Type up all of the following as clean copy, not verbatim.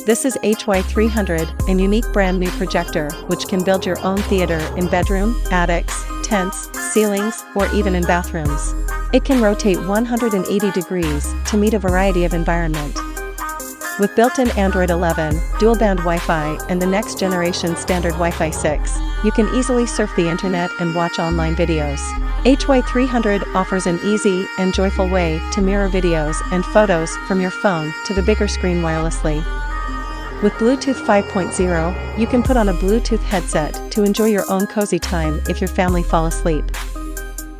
This is HY300, a unique brand new projector which can build your own theater in bedroom, attics, tents, ceilings, or even in bathrooms. It can rotate 180 degrees to meet a variety of environment. With built-in Android 11, dual-band Wi-Fi and the next generation standard Wi-Fi 6, you can easily surf the internet and watch online videos. HY300 offers an easy and joyful way to mirror videos and photos from your phone to the bigger screen wirelessly. With Bluetooth 5.0, you can put on a Bluetooth headset to enjoy your own cozy time if your family fall asleep.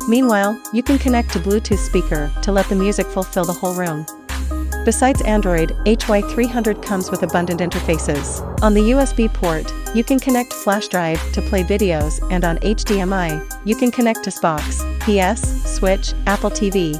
Meanwhile, you can connect to Bluetooth speaker to let the music fulfill the whole room. Besides Android, HY300 comes with abundant interfaces. On the USB port, you can connect flash drive to play videos, and on HDMI, you can connect to Xbox, PS, Switch, Apple TV,